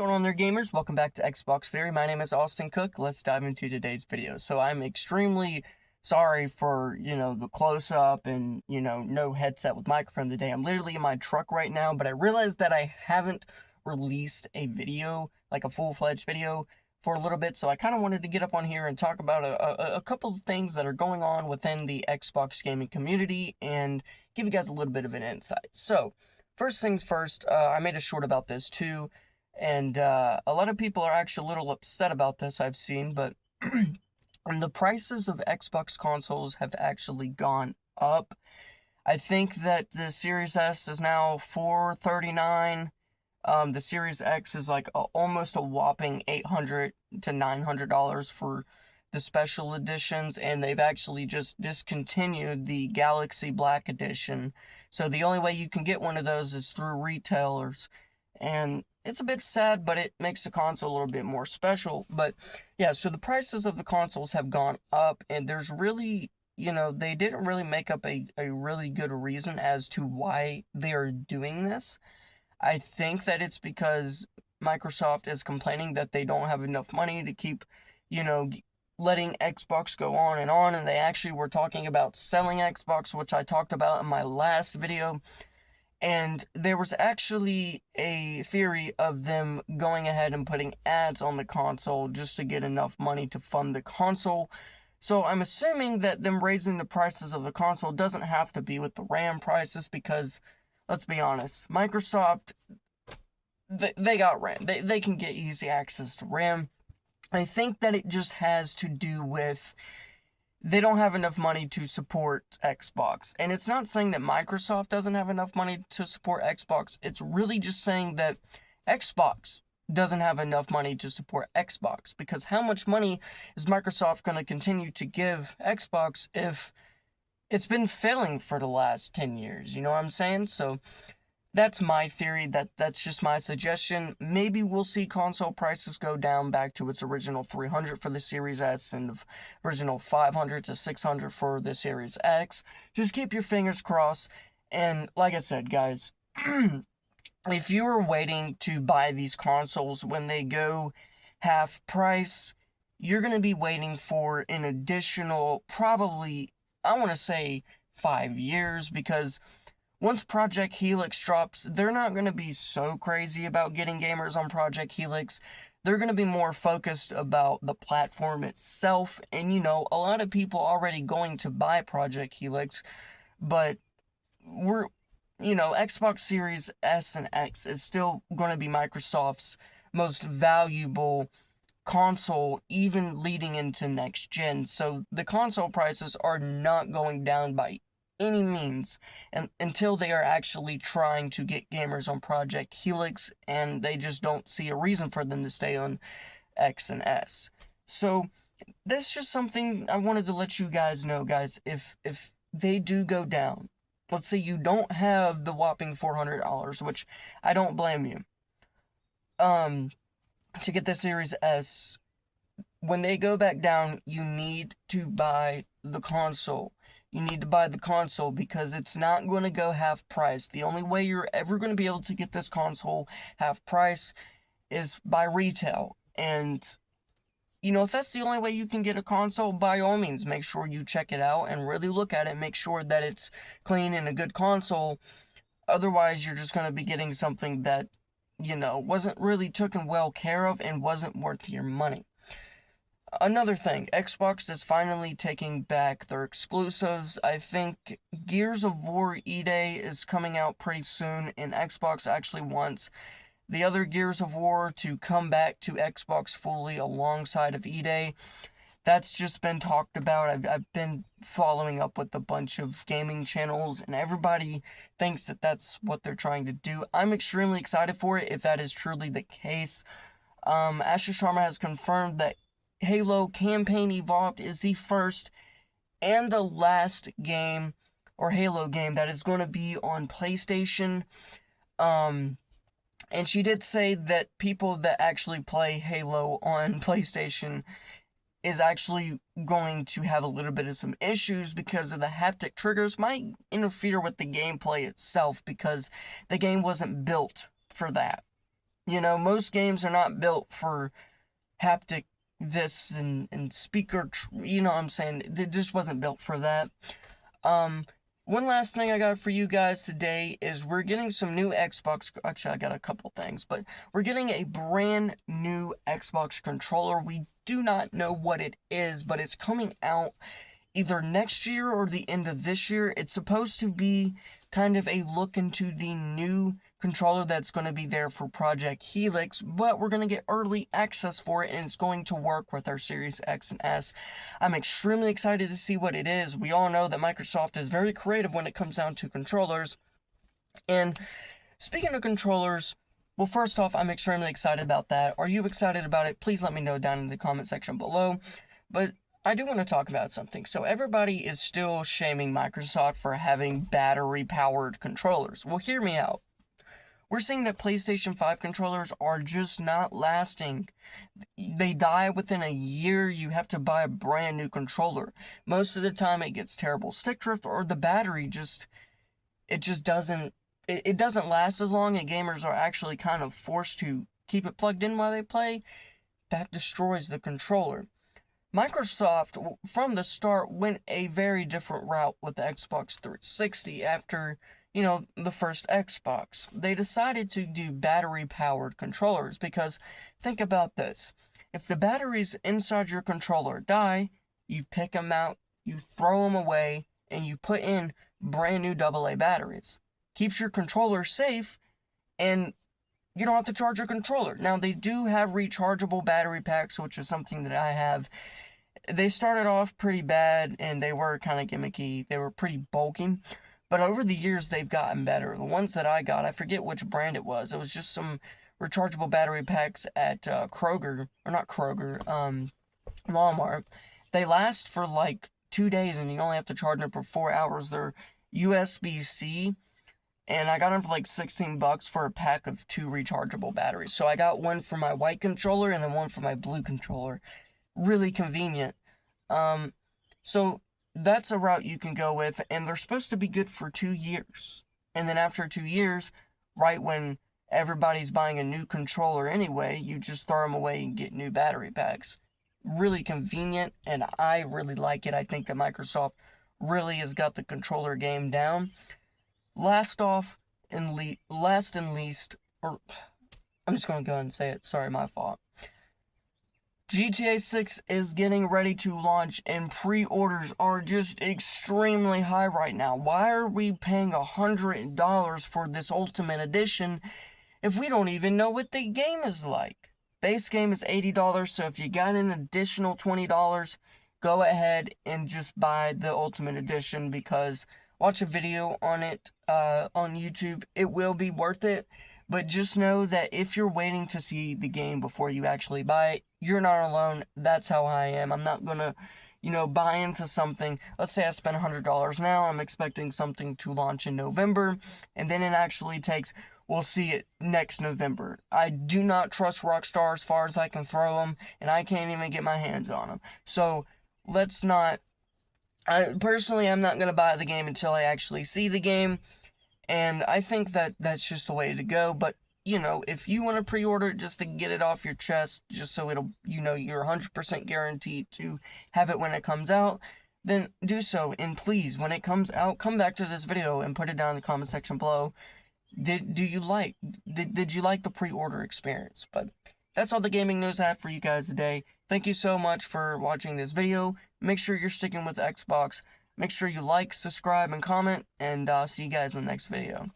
going on there, gamers? Welcome back to Xbox Theory. My name is Austin Cook. Let's dive into today's video. So I'm extremely sorry for, the close-up and, no headset with microphone today. I'm literally in my truck right now, but I realized that I haven't released a video, like a full-fledged video, for a little bit, so I kind of wanted to get up on here and talk about a couple of things that are going on within the Xbox gaming community and give you guys a little bit of an insight. So, first things first, I made a short about this too, and a lot of people are actually a little upset about this, I've seen, but the prices of Xbox consoles have actually gone up. I think that the Series S is now $439. The Series X is like almost a whopping $800 to $900 for the special editions, and they've actually just discontinued the Galaxy Black Edition. So the only way you can get one of those is through retailers, and it's a bit sad, but it makes the console a little bit more special. But yeah, so the prices of the consoles have gone up, and there's really, they didn't really make up a really good reason as to why they're doing this. I think that it's because Microsoft is complaining that they don't have enough money to keep, letting Xbox go on, and they actually were talking about selling Xbox, which I talked about in my last video, and there was actually a theory of them going ahead and putting ads on the console just to get enough money to fund the console. So I'm assuming that them raising the prices of the console doesn't have to be with the RAM prices, because let's be honest, Microsoft, they got RAM. They can get easy access to RAM. I think that it just has to do with they don't have enough money to support Xbox. And it's not saying that Microsoft doesn't have enough money to support Xbox. It's really just saying that Xbox doesn't have enough money to support Xbox. Because how much money is Microsoft going to continue to give Xbox if it's been failing for the last 10 years, you know what I'm saying? So that's my theory, that's just my suggestion. Maybe we'll see console prices go down back to its original $300 for the Series S and the original $500 to $600 for the Series X. Just keep your fingers crossed. And like I said, guys, if you are waiting to buy these consoles when they go half price, you're going to be waiting for an additional, probably, I want to say 5 years, because once Project Helix drops, they're not going to be so crazy about getting gamers on Project Helix. They're going to be more focused about the platform itself, and a lot of people already going to buy Project Helix, but Xbox Series S and X is still going to be Microsoft's most valuable console, even leading into next gen. So the console prices are not going down by any means, and until they are actually trying to get gamers on Project Helix, and they just don't see a reason for them to stay on X and S. So that's just something I wanted to let you guys know, guys. If they do go down, let's say you don't have the whopping $400, which I don't blame you, to get the Series S, when they go back down, you need to buy the console. You need to buy the console because it's not going to go half price. The only way you're ever going to be able to get this console half price is by retail. And, if that's the only way you can get a console, by all means, make sure you check it out and really look at it. Make sure that it's clean and a good console. Otherwise, you're just going to be getting something that, wasn't really taken well care of and wasn't worth your money. Another thing, Xbox is finally taking back their exclusives. I think Gears of War E-Day is coming out pretty soon, and Xbox actually wants the other Gears of War to come back to Xbox fully alongside of E-Day. That's just been talked about. I've been following up with a bunch of gaming channels, and everybody thinks that that's what they're trying to do. I'm extremely excited for it if that is truly the case. Asher Sharma has confirmed that Halo Campaign Evolved is the first and the last game, or Halo game, that is going to be on PlayStation. And she did say that people that actually play Halo on PlayStation is actually going to have a little bit of some issues because of the haptic triggers might interfere with the gameplay itself, because the game wasn't built for that. You know, most games are not built for haptic this and speaker, you know what I'm saying? It just wasn't built for that. One last thing I got for you guys today is we're getting some new Xbox, actually I got a couple things, but we're getting a brand new Xbox controller. We do not know what it is, but it's coming out either next year or the end of this year. It's supposed to be kind of a look into the new controller that's going to be there for Project Helix, but we're going to get early access for it, and it's going to work with our Series X and S. I'm extremely excited to see what it is. We all know that Microsoft is very creative when it comes down to controllers. And speaking of controllers, well, first off, I'm extremely excited about that. Are you excited about it? Please let me know down in the comment section below. But I do want to talk about something. So everybody is still shaming Microsoft for having battery-powered controllers. Well, hear me out. We're seeing that PlayStation 5 controllers are just not lasting. They die within a year. You have to buy a brand new controller. Most of the time it gets terrible stick drift, or the battery just doesn't last as long, and gamers are actually kind of forced to keep it plugged in while they play. That destroys the controller. Microsoft, from the start, went a very different route with the Xbox 360 after, you know, the first Xbox. They decided to do battery-powered controllers because, think about this. If the batteries inside your controller die, you pick them out, you throw them away, and you put in brand new AA batteries. Keeps your controller safe, and you don't have to charge your controller. Now, they do have rechargeable battery packs, which is something that I have. They started off pretty bad, and they were kind of gimmicky. They were pretty bulky. But over the years, they've gotten better. The ones that I got, I forget which brand it was. It was just some rechargeable battery packs at Kroger. Or not Kroger, Walmart. They last for like 2 days, and you only have to charge them for 4 hours. They're USB-C. And I got them for like $16 for a pack of 2 rechargeable batteries. So I got one for my white controller and then one for my blue controller. Really convenient. So that's a route you can go with, and they're supposed to be good for 2 years. And then after 2 years, right when everybody's buying a new controller anyway, you just throw them away and get new battery packs. Really convenient, and I really like it. I think that Microsoft really has got the controller game down. Last and least, or I'm just going to go ahead and say it. Sorry, my fault. GTA 6 is getting ready to launch, and pre-orders are just extremely high right now. Why are we paying $100 for this Ultimate Edition if we don't even know what the game is like? Base game is $80, so if you got an additional $20, go ahead and just buy the Ultimate Edition, because watch a video on it on YouTube. It will be worth it. But just know that if you're waiting to see the game before you actually buy it, you're not alone. That's how I am. I'm not going to, buy into something. Let's say I spend $100 now. I'm expecting something to launch in November. And then it actually takes, we'll see it next November. I do not trust Rockstar as far as I can throw them. And I can't even get my hands on them. So let's not. Personally, I'm not going to buy the game until I actually see the game. And I think that that's just the way to go. But, if you want to pre-order it just to get it off your chest, just so it'll, you're 100% guaranteed to have it when it comes out, then do so. And please, when it comes out, come back to this video and put it down in the comment section below. Did you like the pre-order experience? But that's all the gaming news I had for you guys today. Thank you so much for watching this video. Make sure you're sticking with Xbox. Make sure you like, subscribe, and comment, and see you guys in the next video.